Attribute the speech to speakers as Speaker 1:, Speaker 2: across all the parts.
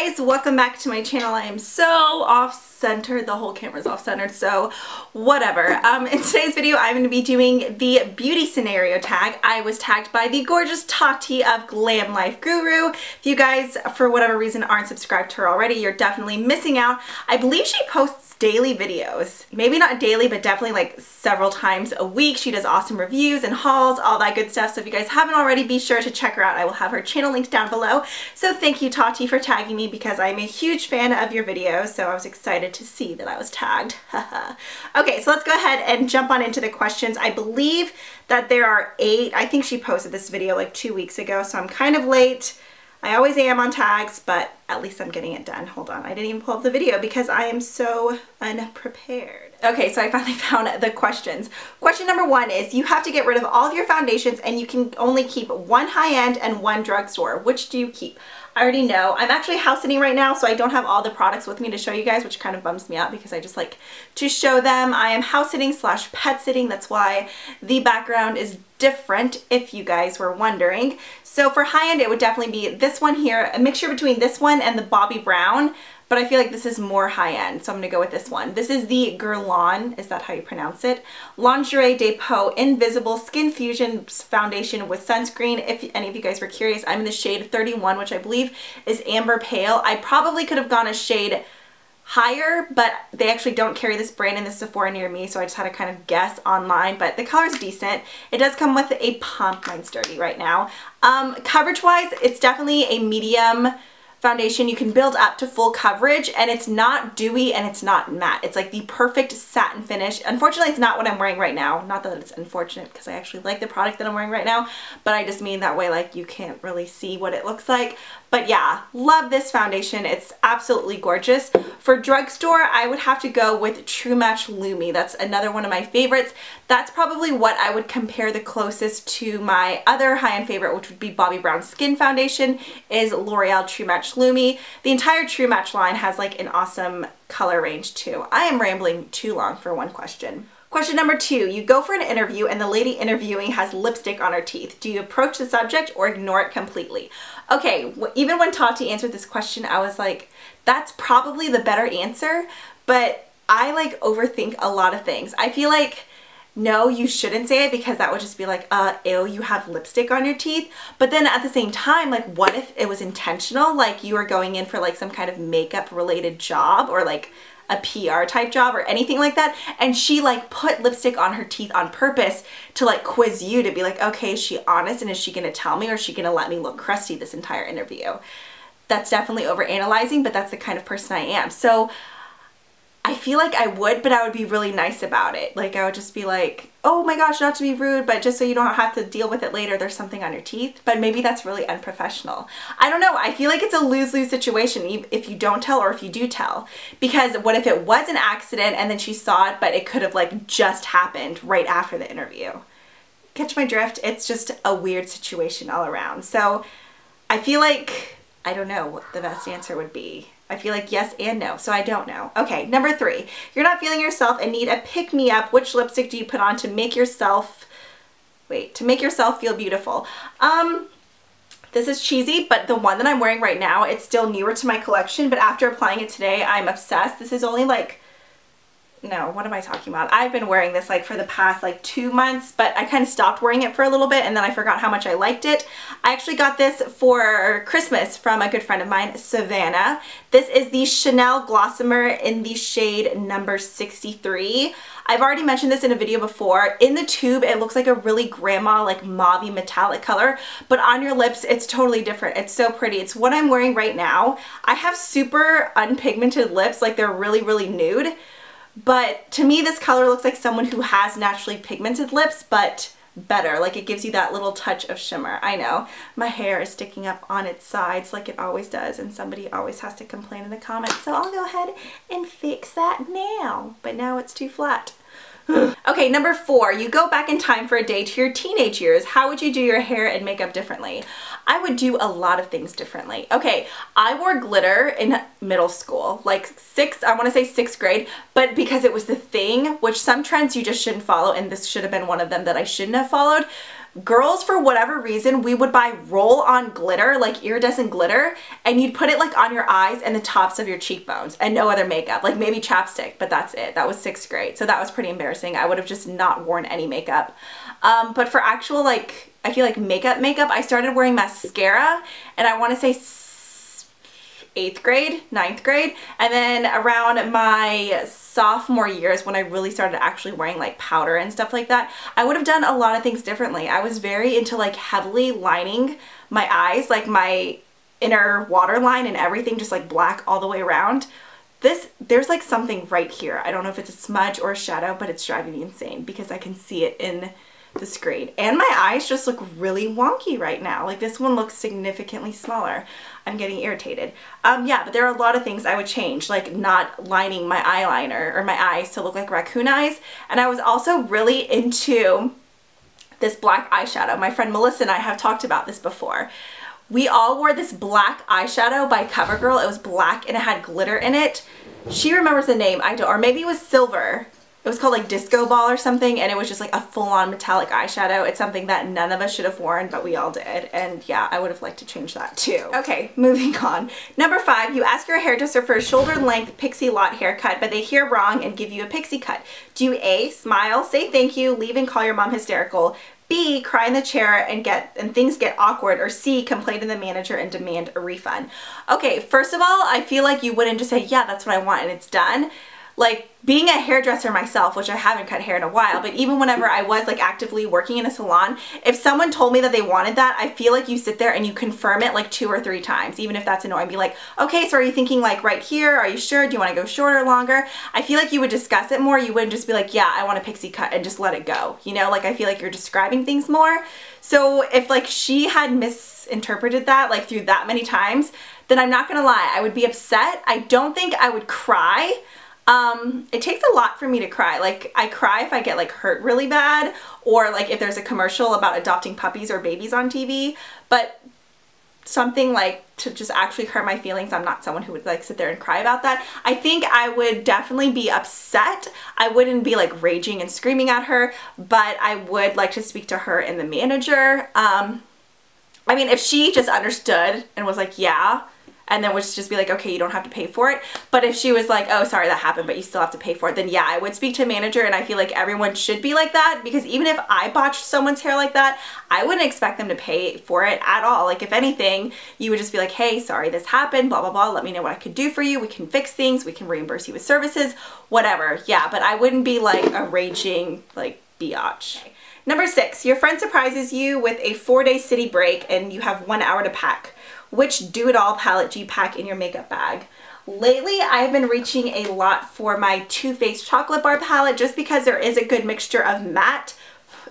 Speaker 1: guys, welcome back to my channel. I am so off-centered, the whole camera's off-centered, so whatever. In today's video I'm going to be doing the beauty scenario tag. I was tagged by the gorgeous Tati of Glam Life Guru. If you guys, for whatever reason, aren't subscribed to her already, you're definitely missing out. I believe she posts daily videos. Maybe not daily, but definitely like several times a week. She does awesome reviews and hauls, all that good stuff. So if you guys haven't already, be sure to check her out. I will have her channel linked down below. So thank you, Tati, for tagging me because I'm a huge fan of your videos. So I was excited to see that I was tagged. Okay, so let's go ahead and jump on into the questions. I believe that there are 8. I think she posted this video like 2 weeks ago, so I'm kind of late. I always am on tags, but at least I'm getting it done. Hold on, I didn't even pull up the video because I am so unprepared. Okay, so I finally found the questions. Question number 1 is, you have to get rid of all of your foundations and you can only keep one high-end and one drugstore. Which do you keep? I already know. I'm actually house sitting right now, so I don't have all the products with me to show you guys, which kind of bums me out because I just like to show them. I am house sitting / pet sitting. That's why the background is different, if you guys were wondering. So for high-end, it would definitely be this one here, a mixture between this one and the Bobbi Brown, but I feel like this is more high-end, so I'm gonna go with this one. This is the Guerlain, is that how you pronounce it? Lingerie Depot Invisible Skin Fusion Foundation with sunscreen. If any of you guys were curious, I'm in the shade 31, which I believe is Amber Pale. I probably could have gone a shade higher, but they actually don't carry this brand in the Sephora near me, so I just had to kind of guess online, but the color is decent. It does come with a pump. Mine's dirty right now. Coverage wise, it's definitely a medium foundation. You can build up to full coverage, and it's not dewy and it's not matte. It's like the perfect satin finish. Unfortunately, it's not what I'm wearing right now. Not that it's unfortunate because I actually like the product that I'm wearing right now, but I just mean that way like you can't really see what it looks like. But yeah, love this foundation. It's absolutely gorgeous. For drugstore, I would have to go with True Match Lumi. That's another one of my favorites. That's probably what I would compare the closest to my other high-end favorite, which would be Bobbi Brown Skin Foundation, is L'Oreal True Match Lumi. The entire True Match line has like an awesome color range too. I am rambling too long for one question. Question number 2, you go for an interview and the lady interviewing has lipstick on her teeth. Do you approach the subject or ignore it completely? Okay, even when Tati answered this question, I was like, that's probably the better answer, but I like overthink a lot of things. I feel like, no, you shouldn't say it because that would just be like, ew, you have lipstick on your teeth. But then at the same time, like, what if it was intentional? Like you were going in for like some kind of makeup related job or like a PR type job or anything like that, and she like put lipstick on her teeth on purpose to like quiz you to be like, okay, is she honest and is she gonna tell me or is she gonna let me look crusty this entire interview? That's definitely over analyzing, but that's the kind of person I am. So I feel like I would, but I would be really nice about it. Like I would just be like, oh my gosh, not to be rude, but just so you don't have to deal with it later, there's something on your teeth. But maybe that's really unprofessional. I don't know. I feel like it's a lose-lose situation if you don't tell or if you do tell. Because what if it was an accident and then she saw it, but it could have like just happened right after the interview? Catch my drift? It's just a weird situation all around. So I feel like, I don't know what the best answer would be. I feel like yes and no, so I don't know. Okay, number 3, you're not feeling yourself and need a pick-me-up. Which lipstick do you put on to make yourself, feel beautiful? This is cheesy, but the one that I'm wearing right now, it's still newer to my collection, but after applying it today, I'm obsessed. This is only like, no, what am I talking about? I've been wearing this like for the past like 2 months, but I kind of stopped wearing it for a little bit and then I forgot how much I liked it. I actually got this for Christmas from a good friend of mine, Savannah. This is the Chanel Glossomer in the shade number 63. I've already mentioned this in a video before. In the tube, it looks like a really grandma, like mauve-y metallic color, but on your lips, it's totally different. It's so pretty. It's what I'm wearing right now. I have super unpigmented lips, like they're really, really nude. But to me, this color looks like someone who has naturally pigmented lips, but better. Like it gives you that little touch of shimmer. I know my hair is sticking up on its sides like it always does, and somebody always has to complain in the comments. So I'll go ahead and fix that now. But now it's too flat. Okay, number 4, you go back in time for a day to your teenage years. How would you do your hair and makeup differently? I would do a lot of things differently. Okay, I wore glitter in middle school, like I want to say 6th grade, but because it was the thing, which some trends you just shouldn't follow, and this should have been one of them that I shouldn't have followed. girls, for whatever reason, we would buy roll-on glitter, like iridescent glitter, and you'd put it like on your eyes and the tops of your cheekbones and no other makeup, like maybe chapstick, but that's it. That was 6th grade. So that was pretty embarrassing. I would have just not worn any makeup. But for actual, like, I feel like makeup, I started wearing mascara, and I want to say 8th grade, 9th grade, and then around my sophomore years when I really started actually wearing like powder and stuff like that, I would have done a lot of things differently. I was very into like heavily lining my eyes, like my inner waterline and everything, just like black all the way around. There's like something right here. I don't know if it's a smudge or a shadow, but it's driving me insane because I can see it in the screen. And my eyes just look really wonky right now. Like this one looks significantly smaller. I'm getting irritated. Yeah, but there are a lot of things I would change, like not lining my eyeliner or my eyes to look like raccoon eyes. And I was also really into this black eyeshadow. My friend Melissa and I have talked about this before. We all wore this black eyeshadow by CoverGirl. It was black and it had glitter in it. She remembers the name, I don't, or maybe it was silver. It was called like Disco Ball or something, and it was just like a full-on metallic eyeshadow. It's something that none of us should have worn, but we all did. And yeah, I would have liked to change that too. Okay, moving on. Number 5, you ask your hairdresser for a shoulder-length Pixie Lott haircut, but they hear wrong and give you a pixie cut. Do you A, smile, say thank you, leave and call your mom hysterical, B, cry in the chair and things get awkward, or C, complain to the manager and demand a refund? Okay, first of all, I feel like you wouldn't just say, yeah, that's what I want and it's done. Like, being a hairdresser myself, which I haven't cut hair in a while, but even whenever I was like actively working in a salon, if someone told me that they wanted that, I feel like you sit there and you confirm it like 2 or 3 times, even if that's annoying. Be like, okay, so are you thinking like right here? Are you sure? Do you want to go shorter or longer? I feel like you would discuss it more. You wouldn't just be like, yeah, I want a pixie cut and just let it go. You know, like I feel like you're describing things more. So if like she had misinterpreted that like through that many times, then I'm not gonna lie, I would be upset. I don't think I would cry. It takes a lot for me to cry. Like I cry if I get like hurt really bad, or like if there's a commercial about adopting puppies or babies on TV, but something like to just actually hurt my feelings, I'm not someone who would like sit there and cry about that. I think I would definitely be upset. I wouldn't be like raging and screaming at her, but I would like to speak to her and the manager. I mean, if she just understood and was like, yeah, and then would just be like, okay, you don't have to pay for it. But if she was like, oh, sorry, that happened, but you still have to pay for it, then yeah, I would speak to a manager, and I feel like everyone should be like that, because even if I botched someone's hair like that, I wouldn't expect them to pay for it at all. Like if anything, you would just be like, hey, sorry, this happened, blah, blah, blah. Let me know what I could do for you. We can fix things. We can reimburse you with services, whatever. Yeah, but I wouldn't be like a raging like biatch. Number 6, your friend surprises you with a 4-day city break and you have 1 hour to pack. Which do-it-all palette do you pack in your makeup bag? Lately, I've been reaching a lot for my Too Faced Chocolate Bar palette just because there is a good mixture of matte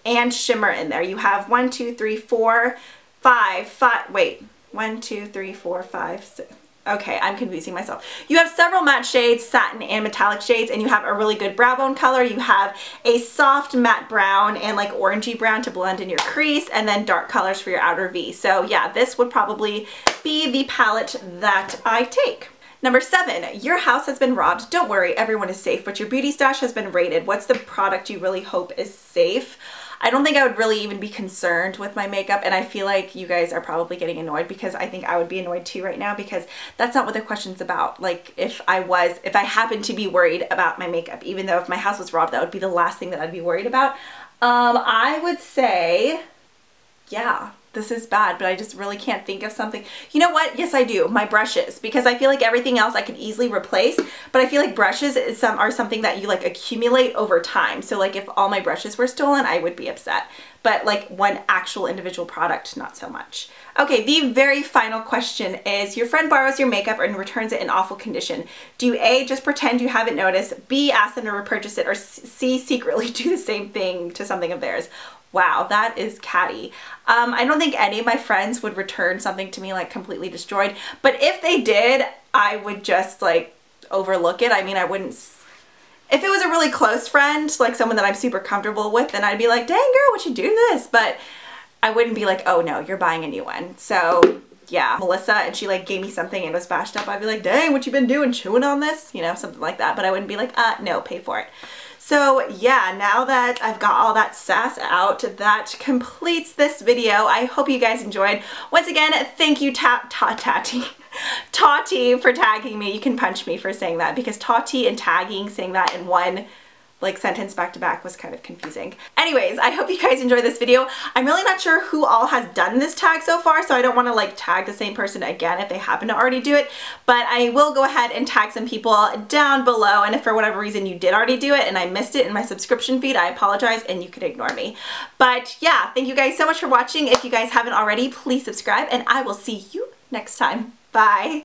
Speaker 1: and shimmer in there. You have 1, 2, 3, 4, 5, wait, 1, 2, 3, 4, 5, 6. Okay, I'm confusing myself. You have several matte shades, satin and metallic shades, and you have a really good brow bone color. You have a soft matte brown and like orangey brown to blend in your crease, and then dark colors for your outer V. So yeah, this would probably be the palette that I take. Number 7, your house has been robbed. Don't worry, everyone is safe, but your beauty stash has been raided. What's the product you really hope is safe? I don't think I would really even be concerned with my makeup, and I feel like you guys are probably getting annoyed because I think I would be annoyed too right now, because that's not what the question's about. Like if I happened to be worried about my makeup, even though if my house was robbed, that would be the last thing that I'd be worried about. I would say, yeah, this is bad, but I just really can't think of something. You know what? Yes, I do. My brushes, because I feel like everything else I could easily replace, but I feel like brushes are something that you like accumulate over time. So like if all my brushes were stolen, I would be upset. But like one actual individual product, not so much. Okay, the very final question is, your friend borrows your makeup and returns it in awful condition. Do you A, just pretend you haven't noticed, B, ask them to repurchase it, or C, secretly do the same thing to something of theirs? Wow, that is catty. I don't think any of my friends would return something to me like completely destroyed, but if they did, I would just like overlook it. I mean, I wouldn't, if it was a really close friend, like someone that I'm super comfortable with, then I'd be like, dang girl, what'd you do this? But I wouldn't be like, oh no, you're buying a new one. So yeah, Melissa, and she like gave me something and it was bashed up, I'd be like, dang, what you been doing, chewing on this? You know, something like that. But I wouldn't be like, no, pay for it. So yeah, now that I've got all that sass out, that completes this video. I hope you guys enjoyed. Once again, thank you Tati for tagging me. You can punch me for saying that, because Tati and tagging, saying that in one like sentence back to back was kind of confusing. Anyways, I hope you guys enjoyed this video. I'm really not sure who all has done this tag so far, so I don't want to like tag the same person again if they happen to already do it, but I will go ahead and tag some people down below, and if for whatever reason you did already do it and I missed it in my subscription feed, I apologize and you could ignore me. But yeah, thank you guys so much for watching. If you guys haven't already, please subscribe and I will see you next time. Bye.